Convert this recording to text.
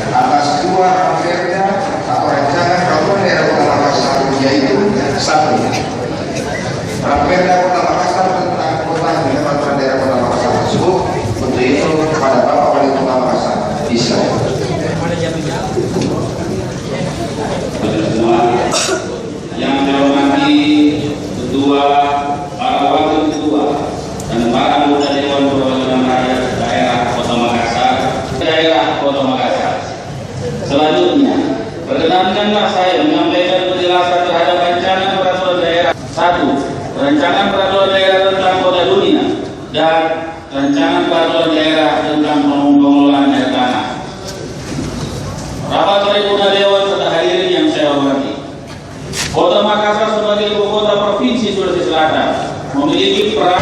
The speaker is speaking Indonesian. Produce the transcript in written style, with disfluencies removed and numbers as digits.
atas dua rancangan atau rancangan peraturan daerah Kota Makassar, yaitu satu, Perda Kota Makassar tentang kota dengan peraturan daerah Kota Makassar tersebut. Untuk itu kepada Bapak Wali Kota Makassar bisa. Yang saya hormati Ketua, para Wakil Ketua, dan para anggota Dewan Perwakilan Rakyat Daerah Kota Makassar, Selanjutnya, perkenankanlah saya menyampaikan penjelasan terhadap rancangan peraturan daerah 1. Rancangan peraturan daerah tentang kota dunia dan rancangan peraturan daerah tentang pengelolaan air tanah. Rapat paripurna Dewan serta hadirin yang saya hormati. Kota Makassar sebagai ibu kota provinsi Sulawesi Selatan memiliki peran